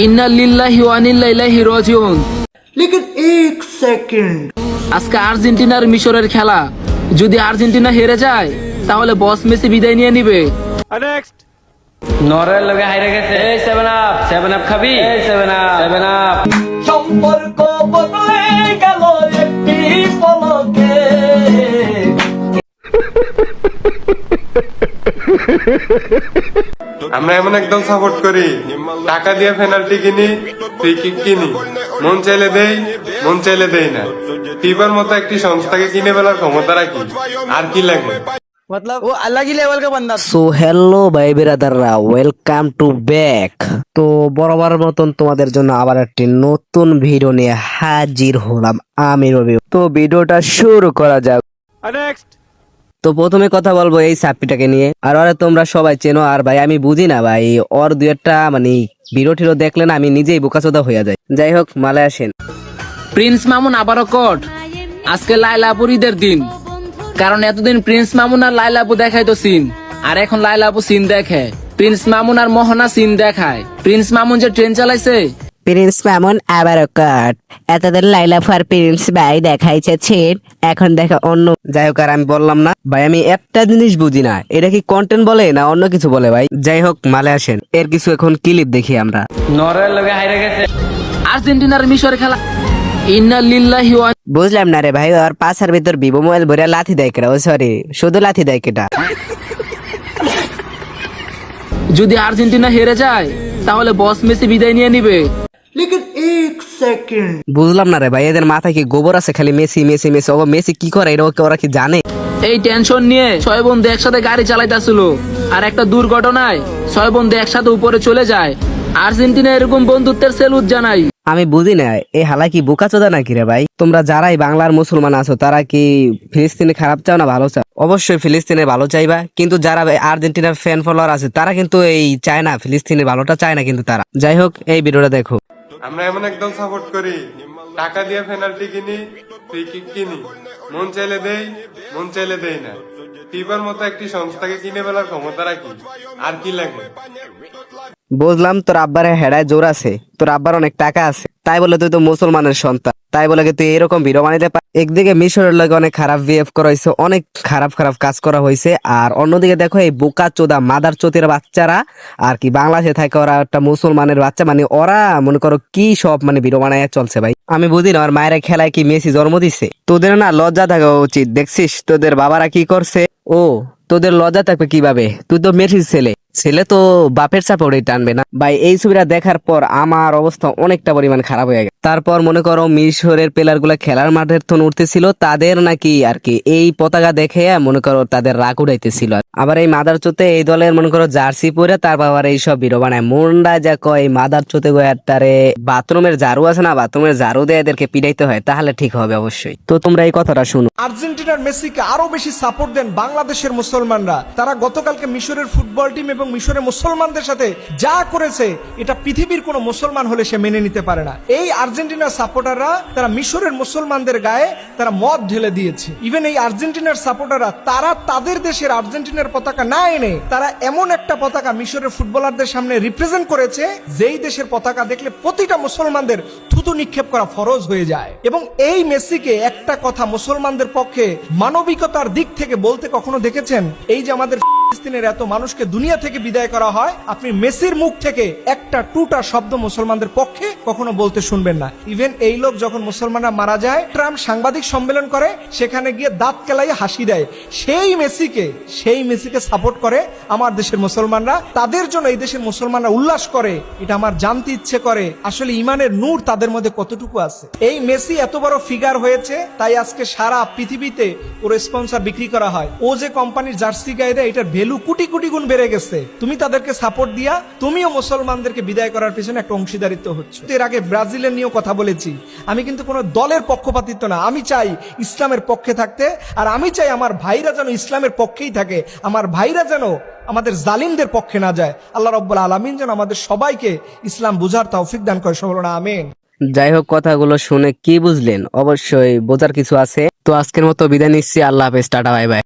ইন্না লিল্লাহি ওয়া ইন্না ইলাইহি রাজিউন। लेकिन एक सेकंड, আজকে আর্জেন্টিনার মিশরের খেলা, যদি আর্জেন্টিনা হেরে যায় তাহলে বস মেসি বিদায় নিয়ে নিবে। নরের লগে হাইরে গেছে। এই 7 আপ খাবি? এই 7 আপ। সম্পর্ক বদলে গেল একটি পলকে। আমরা এমন একদম সাপোর্ট করি, টাকা দিয়ে পেনাল্টি কিনি, ফ্রি কিক কিনি, মন চাইলে দেই, মন চাইলে দেই না। ফিফার মতো একটি সংস্থাকে কিনে ফেলার ক্ষমতা রাখি, আর কি লাগে? मतलब वो अलग ही लेवल का बंदा। সো হ্যালো ভাই বেরাদাররা, ওয়েলকাম টু ব্যাক। তো বরাবর মতন তোমাদের জন্য আবার একটি নতুন ভিডিও নিয়ে হাজির হলাম আমি রবি। তো ভিডিওটা শুরু করা যাক। তো প্রথমে কথা বলবো এই সাপ্পিটাকে নিয়ে। আর ওরা তোমরা সবাই চেনো, আর ভাই আমি বুঝি না ভাই, ওর দু একটা মানে ভিডিও টিরো দেখলে না আমি নিজেই বোকাচোদা হয়ে যাই। যাই হোক, মালে আসেন। প্রিন্স মামুন আবারও কট। আজকে লাইলাপুর ঈদের দিন, কারণ এতদিন প্রিন্স মামুন আর লাইলাপু দেখাইতো সিন, আর এখন লাইলাপু সিন দেখে। প্রিন্স মামুন আর মোহনা সিন দেখায়। প্রিন্স মামুন যে ট্রেন চালাইছে, প্রিন্স মামুন আবারও কাট। এতদিন লাইলা ফার প্রিন্স ভাই দেখাইছে ছিট, এখন দেখো অন্য। যাই হোক, আর আমি বললাম না ভাই, আমি একটা জিনিস বুঝি না, এটা কি কন্টেন্ট বলে না অন্য কিছু বলে ভাই। যাই হোক, মালে আসেন, এর কিছু এখন ক্লিপ দেখি আমরা। নরের লগে হাইরে গেছে। আর্জেন্টিনার মিশরের খেলা। ইন্না লিল্লাহি ওয়া। বুঝলাম না রে ভাই, আর পাশার ভিতর ভিভো মোবাইল ভরে লাথি দেয় কেটা? ও সরি, শুধু লাথি দেয় কেটা? যদি আর্জেন্টিনা হেরে যায় তাহলে বস মেসি বিদায় নিয়ে নিবে। लेकिन एक सेकंड, বুঝলাম না রে ভাই, এদের মাথায় কি গোবর আছে? খালি মেসি মেসি মেসি। ও মেসি কি করে এটা ওরা কি জানে? এই টেনশন নিয়ে 6 বন্ধু একসাথে গাড়ি চালাইতেছিল, আর একটা দুর্ঘটনায় 6 বন্ধু একসাথে উপরে চলে যায়। আর্জেন্টিনা এরকম বন্ধুত্বের সেলুট জানাই। আমি বুঝি না এই হালা কি বোকাচোদা নাকি রে ভাই? তোমরা যারাই বাংলার মুসলমান আছো তারা কি ফিলিস্তিনে খারাপ চাও না ভালো চাও? অবশ্যই ফিলিস্তিনে ভালো চাইবা, কিন্তু যারা আর্জেন্টিনার ফ্যান ফলোয়ার আছে তারা কিন্তু এই চায় না, ফিলিস্তিনের ভালোটা চায় না কিন্তু তারা। যাই হোক, এই ভিডিওটা দেখো। আমরা এমন একদম সাপোর্ট করি, টাকা দিয়ে পেনাল্টি কিনি, ফ্রি কিক কিনি, মন চাইলে দেই, মন চাইলে দেই না। ফিফার মতো একটি সংস্থাকে কিনে ফেলার ক্ষমতা রাখি, আর কি লাগে? বুঝলাম তোর আব্বার হেডায় জোর আছে, তোর আব্বার অনেক টাকা আছে, তাই বলে তুই তো মুসলমানের সন্তান, তাই বলে কি তুই এরকম ভিডিও বানাইতে পার? একদিকে মিশরের লগে অনেক খারাপ বিহেভ করা হয়েছে, অনেক খারাপ খারাপ কাজ করা হয়েছে, আর অন্যদিকে দেখো এই বোকা চোদা মাদার চোতের বাচ্চারা আর কি বাংলাদেশে থাকে, ওরা একটা মুসলমানের বাচ্চা, মানে ওরা মনে করো কি সব মানে ভিডিও বানাইয়া চলছে ভাই। আমি বুঝি না, আর মায়ের খেলায় কি মেসি জন্ম দিছে? তোদের না লজ্জা থাকা উচিত। দেখছিস তোদের বাবারা কি করছে? ও তোদের লজ্জা থাকবে কিভাবে? তুই তো মেসির ছেলে, ছেলে তো বাপের চাপড়ে টানবে না ভাই। এই ছবিটা দেখার পর আমার অবস্থা অনেকটা পরিমাণ খারাপ হয়ে গেছে। তারপর মনে করো মিশরের প্লেয়ার গুলা খেলার মাঠের থন উঠতেছিল, তাদের নাকি আর কি এই পতাকা দেখে মনে করো তাদের রাগ উড়াইতেছিল। আবার এই মাদার চোতে এই দলের মনে করো জার্সি পরে তারপর আবার এইসব ভিডিও বানায়। মুন্ডা যা কয় মাদার চোতে গোয়াটারে বাথরুমের ঝাড়ু আছে না, বাথরুমের ঝাড়ু দিয়ে এদেরকে পিটাইতে হয়, তাহলে ঠিক হবে অবশ্যই। তো তোমরা এই কথাটা শুনো। আর্জেন্টিনার মেসিকে আরো বেশি সাপোর্ট দেন বাংলাদেশের মুসলমানরা। তারা গতকালকে মিশরের ফুটবল টিম এবং মিশরের মুসলমানদের সাথে যা করেছে, এটা পৃথিবীর কোন মুসলমান হলে সে মেনে নিতে পারে না। এই আর্জেন্টিনার সাপোর্টাররা তারা মিশরের মুসলমানদের গায়ে তারা মদ ঢেলে দিয়েছে। ইভেন এই আর্জেন্টিনার সাপোর্টাররা তারা তাদের দেশের আর্জেন্টিনার পতাকা না এনে তারা এমন একটা পতাকা মিশরের ফুটবলারদের সামনে রিপ্রেজেন্ট করেছে, যেই দেশের পতাকা দেখলে প্রতিটা মুসলমানদের থুতু নিক্ষেপ করা ফরজ হয়ে যায়। এবং এই মেসিকে একটা কথা মুসলমানদের পক্ষে মানবিকতার দিক থেকে বলতে কখনো দেখেছেন? এই যে আমাদের ফিলিস্তিনের এত মানুষকে দুনিয়া থেকে বিদায় করা হয়, আপনি মেসির মুখ থেকে একটা টুটা শব্দ মুসলমানদের পক্ষে কখনো বলতে শুনবেন না। ইভেন এই লোক যখন মুসলমানরা মারা যায়, ট্রাম্প সাংবাদিক সম্মেলন করে, সেখানে গিয়ে দাঁত কেলাইয়ে হাসি দেয়। সেই মেসিকে সাপোর্ট করে আমার দেশের মুসলমানরা, তাদের জন্য এই দেশের মুসলমানরা উল্লাস করে। এটা আমার জানতে ইচ্ছে করে আসলে ইমানের নূর তাদের মধ্যে কতটুকু আছে। এই মেসি এত বড় ফিগার হয়েছে, তাই আজকে সারা পৃথিবীতে ওর স্পন্সর বিক্রি করা হয়। ও যে কোম্পানির জার্সি গায়ে দেয়, এটার ভ্যালু কোটি কোটি গুণ বেড়ে গেছে। তুমি তাদেরকে সাপোর্ট দিয়া তুমিও মুসলমানদেরকে বিদায় করার পিছনে একটা অংশীদারিত্ব হচ্ছে। এর আগে ব্রাজিলের নিয়েও কথা বলেছি, আমি কিন্তু কোনো দলের পক্ষপাতিত্ব না, আমি চাই ইসলামের পক্ষে থাকতে, আর আমি চাই আমার ভাইরা যেন ইসলামের পক্ষেই থাকে, আমার ভাইরা যেন আমাদের জালিমদের পক্ষে না যায়। আল্লাহ রাব্বুল আলামিন যেন আমাদের সবাইকে ইসলাম বুঝার তৌফিক দান করে, সবাই বলুন আমিন। যাই হোক, কথাগুলো শুনে কি বুঝলেন? অবশ্যই বোঝার কিছু আছে। তো আজকের মতো বিদায় নিচ্ছি, আল্লাহ হাফেজ, টাটা বাই বাই।